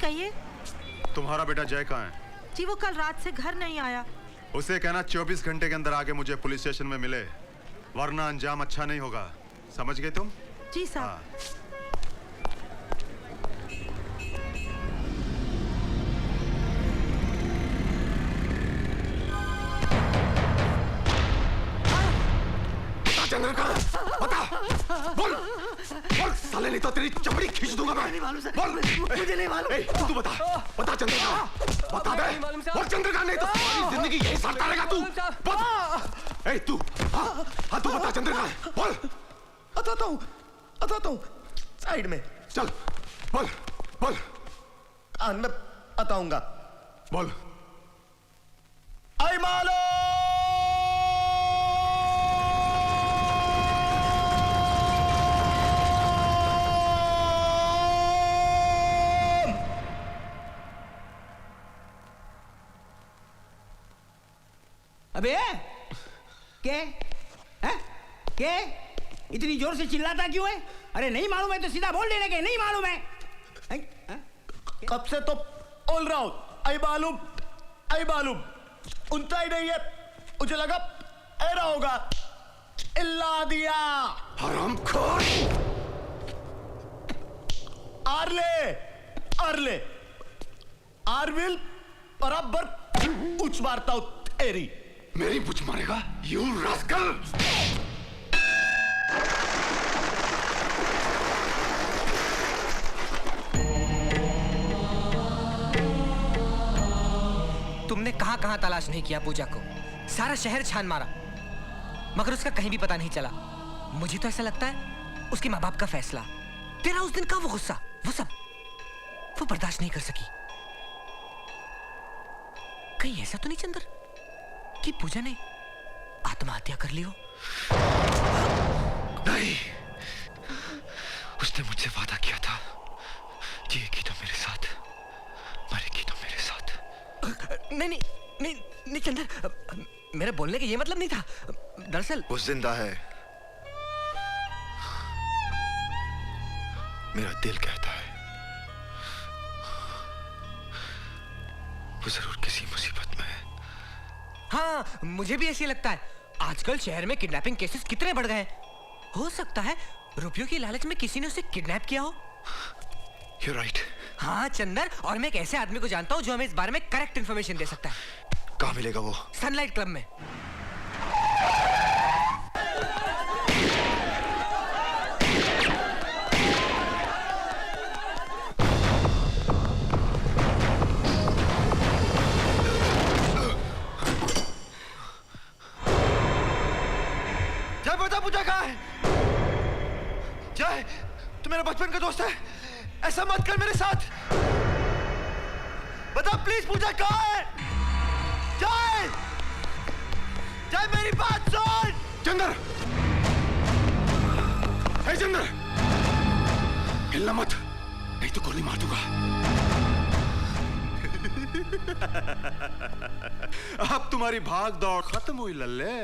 कहिए। तुम्हारा बेटा जय कहाँ है? जी वो कल रात से घर नहीं आया। उसे कहना 24 घंटे के अंदर आके मुझे पुलिस स्टेशन में मिले, वरना अंजाम अच्छा नहीं होगा। समझ गए तुम? जी साहब। चंद्र कहाँ? बता, बोल, बोल साले, नहीं तो तेरी चमड़ी खींच दूंगा मैं। नहीं मालूम सर। बोल, मुझे नहीं मालूम। तू बता, बता चंद्र कहाँ? बता दे, बोल चंद्र कहाँ, नहीं तो सारी जिंदगी यही सड़ता रहेगा तू। बोल, तू, हाँ तू बता चंद्र कहाँ? बोल। आता हूँ, साइड में। चल, बोल, बोल। मैं बताऊंगा। बोल। आई मालो। अबे क्या है? क्या इतनी जोर से चिल्लाता क्यों है? अरे नहीं मालूम है तो सीधा बोल देने के नहीं मालूम है। कब से तो बोल रहा हूं, आई मालूम, आई मालूम। उनता ही नहीं है, मुझे लगा ऐरा होगा। इल्ला दिया हरामखोर। आरले आरले आरविल बराबर पूछ मारता हूं तेरी। मेरी पूछ मारेगा? You rascal. तुमने कहां तलाश नहीं किया पूजा को? सारा शहर छान मारा मगर उसका कहीं भी पता नहीं चला। मुझे तो ऐसा लगता है उसके माँ बाप का फैसला, तेरा उस दिन का वो गुस्सा, वो सब वो बर्दाश्त नहीं कर सकी। कहीं ऐसा तो नहीं चंदर कि पूजा ने आत्महत्या कर ली हो? नहीं, उसने मुझसे वादा किया था, जिएगी तो मेरे साथ, मरेगी तो मेरे साथ। नहीं नहीं नहीं नहीं चंदर, मेरे बोलने का ये मतलब नहीं था। दरअसल वो जिंदा है, मेरा दिल कहता है वो जरूर किसी मुसीबत में है। हाँ, मुझे भी ऐसे लगता है। आजकल शहर में किडनैपिंग केसेस कितने बढ़ गए हैं। हो सकता है रुपयों की लालच में किसी ने उसे किडनैप किया हो। You're right. हाँ चंदर, और मैं एक ऐसे आदमी को जानता हूँ जो हमें इस बारे में करेक्ट इन्फॉर्मेशन दे सकता है। कहाँ मिलेगा वो? सनलाइट क्लब में। जय, बता पूजा कहाँ है? जय, तू मेरा बचपन का दोस्त है, ऐसा मत कर मेरे साथ। बता प्लीज पूजा कहाँ है? जय, जय मेरी बात सुन। चंदर, हे चंदर, हिलना मत, नहीं तो गोली मार दूंगा। अब तुम्हारी भाग दौड़ खत्म हुई लल्ले।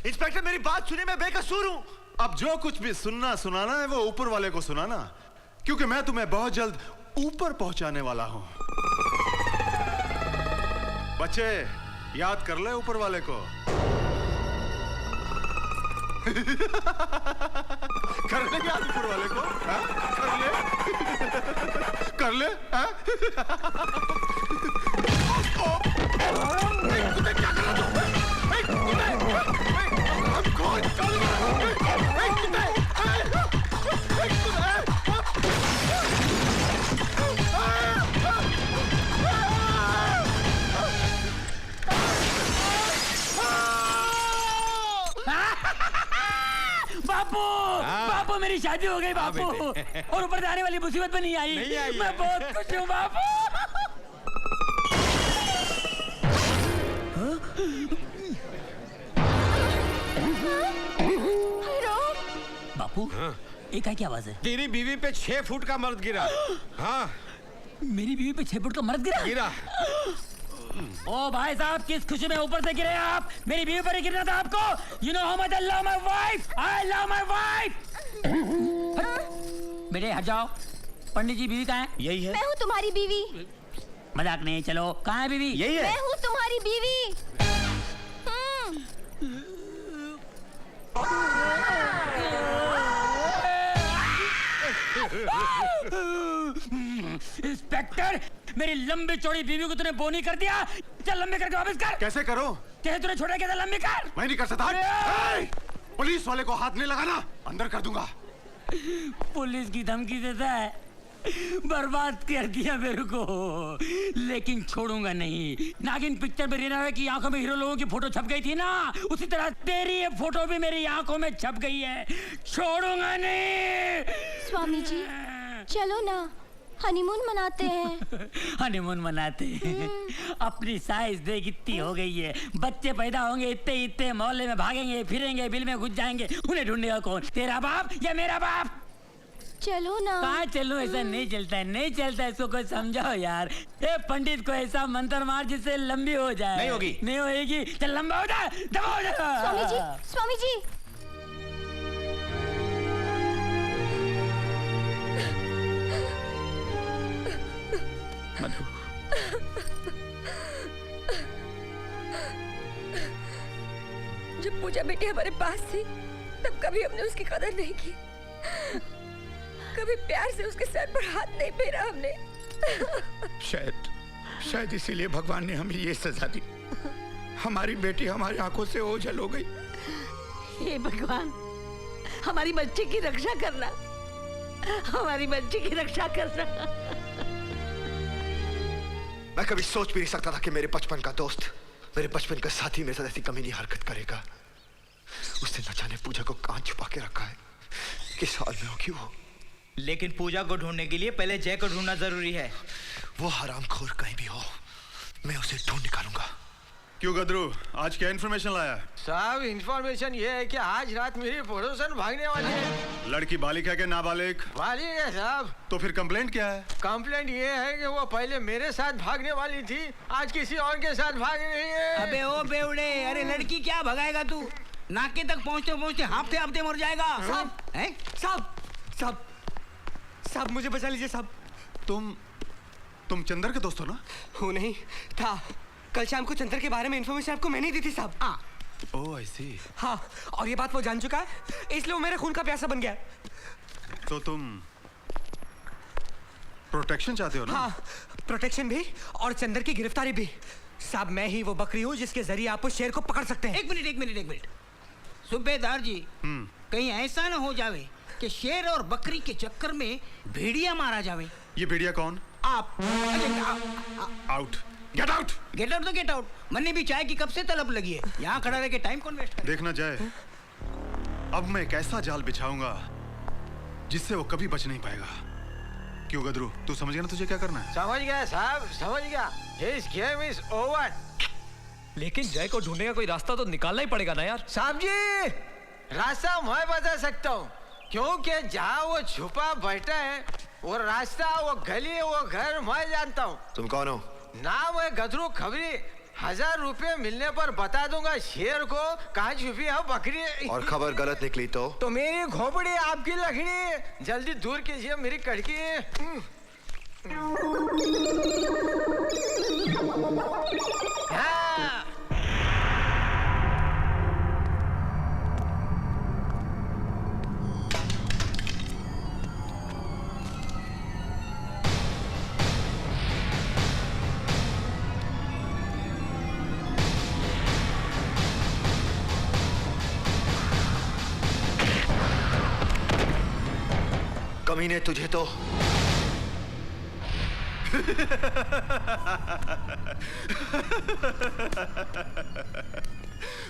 इंस्पेक्टर मेरी बात सुनिए, मैं बेकसूर हूं। अब जो कुछ भी सुनना सुनाना है वो ऊपर वाले को सुनाना, क्योंकि मैं तुम्हें बहुत जल्द ऊपर पहुंचाने वाला हूं। बच्चे याद कर ले ऊपर वाले को। कर ले याद ऊपर वाले को, हा? कर ले, कर ले, हा? क्या कर रहा तू? बापू, बापू मेरी शादी हो गई बापू, और ऊपर जाने वाली मुसीबत में नहीं आई। मैं बहुत खुश हूँ बापू। बापू, ये क्या आवाज है? तेरी बीवी पे 6 फुट का मर्द गिरा। हाँ, मेरी बीवी पे 6 फुट का मर्द गिरा? ओ भाई साहब, किस खुशी में ऊपर से गिरे आप? मेरी बीवी पर ही गिरना था आपको। You know how much I love my wife. I love my wife. बेटे हट जाओ, पंडित जी बीवी कहाँ है? यही है। मैं हूँ तुम्हारी बीवी। मजाक नहीं, चलो कहाँ है बीवी? यही है। मैं हूँ तुम्हारी बीवी। इंस्पेक्टर, मेरी लंबी चौड़ी बीवी को तूने बोनी कर दिया। चल लंबी करके वापस कर। कैसे करो? कहे तूने छोड़ा क्या था, लंबी कर। मैं नहीं कर सकता। ए! पुलिस वाले को हाथ नहीं लगाना, अंदर कर दूंगा। पुलिस की धमकी देता है, बर्बाद कर दिया मेरे को, लेकिन छोड़ूंगा नहीं। नागिन पिक्चर में रीना की आंखों में हीरो लोगों की फोटो छप गई थी ना, उसी तरह तेरी ये फोटो भी मेरी आंखों में छप गई है। छोड़ूंगा नहीं। स्वामी जी चलो ना, हनीमून मनाते हैं। हनीमून मनाते हैं। अपनी साइज देख इतनी हो गई है, बच्चे पैदा होंगे इतने इतने, मोहल्ले में भागेंगे फिरेंगे, बिल में घुस जाएंगे, उन्हें ढूंढेगा कौन, तेरा बाप या मेरा बाप? चलो ना। कहाँ चलो, ऐसा नहीं चलता है, नहीं चलता है, इसको कोई समझाओ यार। ए पंडित को ऐसा मंत्र मार जिससे लंबी हो जाए। नहीं होगी। नहीं होगी, चल लंबा हो जा, दबा हो जा। स्वामी जी, स्वामी जी। मधु, जब पूजा बेटी हमारे पास थी तब कभी हमने उसकी कदर नहीं की, कभी प्यार से उसके सर पर हाथ नहीं फेरा हमने। शायद इसीलिए भगवान ने हमें ये सजा दी। हमारी बेटी हमारी आंखों से ओझल हो गई। हे भगवान, हमारी बच्ची की रक्षा करना, हमारी बच्ची की रक्षा करना। मैं कभी सोच भी नहीं सकता था कि मेरे बचपन का दोस्त, मेरे बचपन का साथी मेरे साथ ऐसी कमीनी हरकत करेगा। उसने न जाने पूजा को कहां छुपा के रखा है, किस हाल में होगी वो। लेकिन पूजा को ढूंढने के लिए पहले जय को ढूंढना जरूरी है। वो हरामखोर कहीं भी हो, मैं उसे ढूंढ निकालूंगा। क्यों गदरू, आज क्या इन्फॉर्मेशन लाया? साहब इन्फॉर्मेशन ये है कि आज रात मेरी पड़ोसन भागने वाली है। लड़की बालिक है कि नाबालिग? बालिग है साहब। तो फिर कंप्लेंट क्या है? कंप्लेंट ये है कि वो पहले मेरे साथ भागने वाली थी, आज किसी और के साथ भाग रही है। अबे ओ बेवड़े, अरे लड़की क्या भगाएगा तू? नाके तक पहुंचते पहुंचते हाफते हाफते मर जाएगा। साहब, हैं? साहब, साहब, साहब मुझे बचा लीजिए साहब। तुम चंदर के दोस्त हो ना? हो नहीं था, कल शाम को चंदर के बारे में इन्फॉर्मेशन आपको मैंने दी थी साहब। ओह आई सी। हाँ, और ये बात वो जान चुका है, इसलिए वो मेरे खून का प्यासा बन गया है। तो तुम प्रोटेक्शन चाहते हो ना? हाँ, प्रोटेक्शन भी और चंदर की गिरफ्तारी भी। साहब मैं ही वो बकरी हूँ जिसके जरिए आप उस शेर को पकड़ सकते हैं। एक मिनट सूबेदार जी, कहीं ऐसा ना हो जावे कि शेर और बकरी के चक्कर में भेड़िया मारा जावे। ये भेड़िया कौन? आप। Out, get out. Get out तो गेट आउट, मन्ने भी चाय की कब से तलब लगी है, यहाँ खड़ा रह के टाइम कौन वेस्ट करे? देखना जाए, अब मैं एक ऐसा जाल बिछाऊंगा जिससे वो कभी बच नहीं पाएगा। क्यों गदरू, तू समझ गया ना तुझे क्या करना है? समझ गया साहब, समझ गया। His game is over। लेकिन जय को ढूंढने का कोई रास्ता तो निकालना ही पड़ेगा ना यार। साहब जी, रास्ता मैं बता सकता हूँ, क्योंकि जहाँ वो छुपा बैठा है वो रास्ता, वो गली, वो घर मैं जानता हूँ। तुम कौन हो? नाम है गदरू खबरी। 1000 रुपए मिलने पर बता दूंगा शेर को कहाँ छुपी है बकरी। और खबर गलत निकली तो मेरी खोपड़ी आपकी लकड़ी, जल्दी दूर कीजिए मेरी कड़की। हाँ। कमीने तुझे तो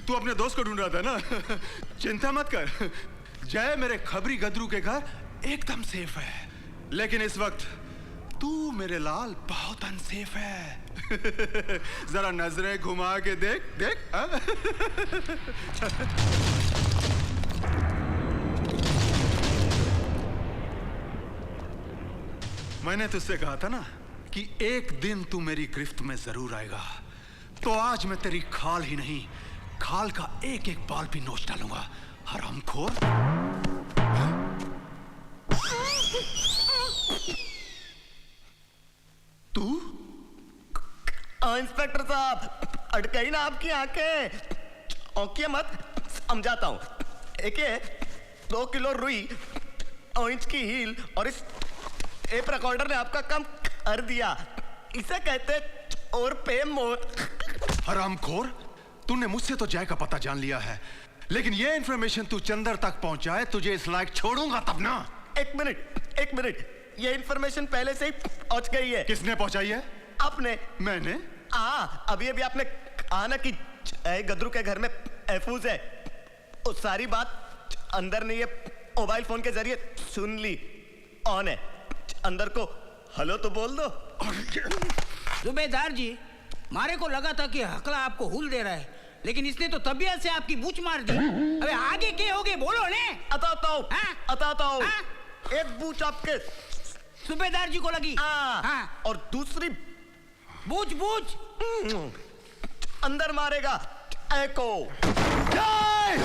तू अपने दोस्त को ढूंढ रहा था ना? चिंता मत कर, जय मेरे खबरी गदरू के घर एकदम सेफ है, लेकिन इस वक्त तू मेरे लाल बहुत अनसेफ है। जरा नजरें घुमा के देख देख। मैंने तुझसे कहा था ना कि एक दिन तू मेरी गिरफ्त में जरूर आएगा, तो आज मैं तेरी खाल ही नहीं, खाल का एक एक बाल भी नोच डालूंगा, हरामखोर। तू? इंस्पेक्टर साहब, अट गई ना आपकी आंखें। औंकिए मत, समझाता हूँ। एक 2 किलो रुई, इंच की हील और इस टेप रिकॉर्डर ने आपका काम कर दिया। इसे कहते और पे मोर। हरामखोर, तूने मुझसे तो जय का पता जान लिया है, लेकिन ये इंफॉर्मेशन तू चंदर तक पहुंचाए तुझे इस लायक छोड़ूंगा तब ना। एक मिनट, ये इंफॉर्मेशन पहले से ही पहुंच गई है। किसने पहुंचाई है? आपने। मैंने? हाँ, अभी आपने कहा ना कि गदरू के घर में महफूज है। उस सारी बात अंदर ने ये मोबाइल फोन के जरिए सुन ली। ऑन है, अंदर को हेलो तो बोल दो। सूबेदार जी, मारे को लगा था कि हकला आपको हुल दे रहा है, लेकिन इसने तो तबीयत से आपकी बूच मार दी। अबे आगे क्या होगे बोलो ने? अताता हूँ। एक बूच आपके सूबेदार जी को लगी। हाँ। और दूसरी बूच अंदर मारेगा एको। जय!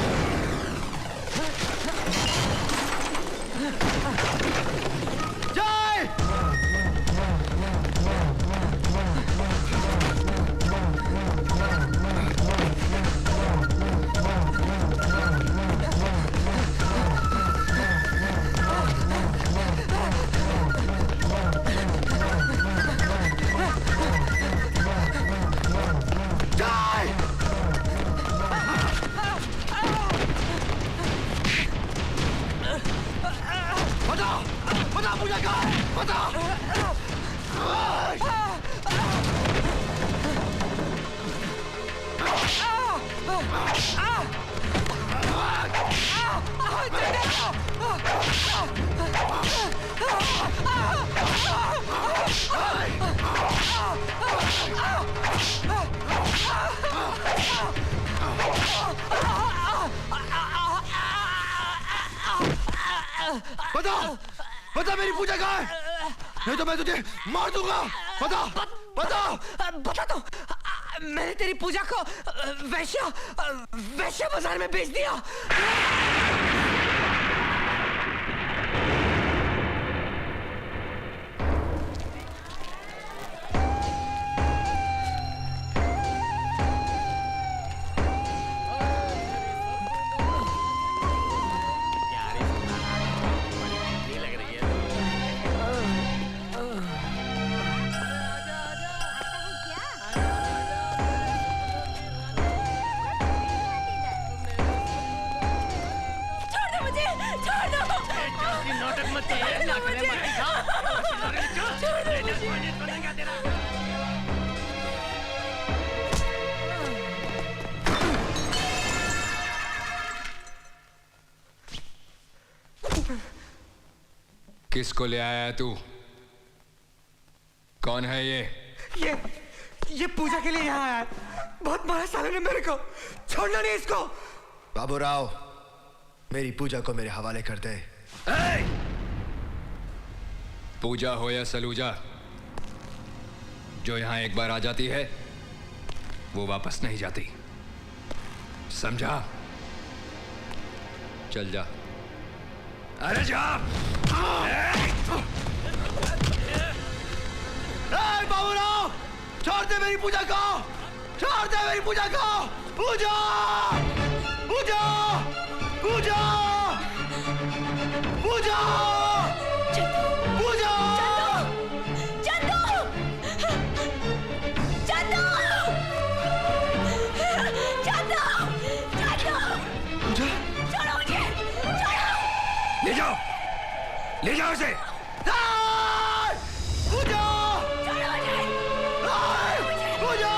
बता पूजा कहाँ है? बता! बता मेरी पूजा कहाँ है? नहीं तो मैं तुझे मार दूंगा। बता दो, मैंने तेरी पूजा को वैश्य बाजार में बेच दिया। किसको ले आया है तू? कौन है ये? ये पूजा के लिए यहाँ आया है। बहुत मारा साले ने मेरे को। छोड़ना नहीं इसको। बाबूराव, मेरी पूजा को मेरे हवाले कर दे। पूजा हो या सलूजा, जो यहां एक बार आ जाती है वो वापस नहीं जाती, समझा? चल जा। अरे जा! बाबूराव, छोड़ दे मेरी पूजा को! छोड़ दे मेरी पूजा को! पूजा! पूजा! पूजा! पूजा! पूजा! ले जाओ उसे। पूजा! पूजा!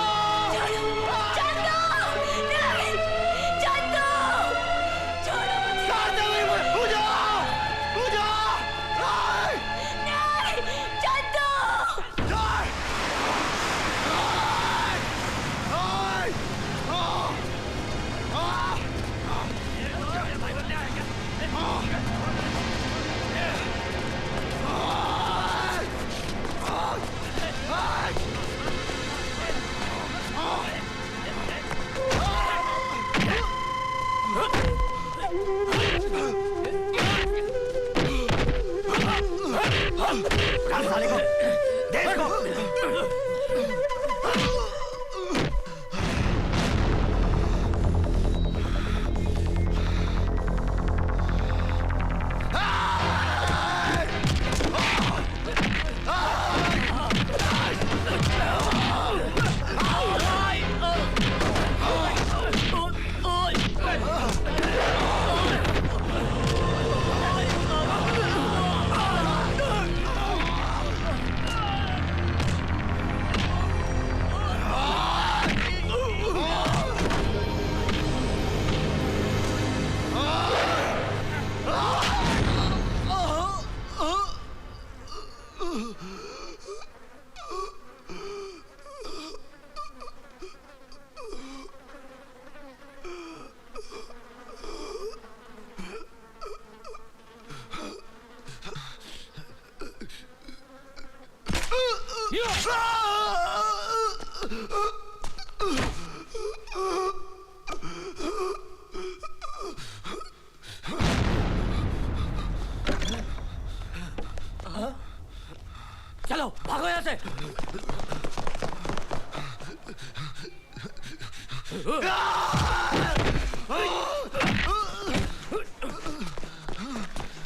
साले को दे चलो भागो यहाँ से। Ah!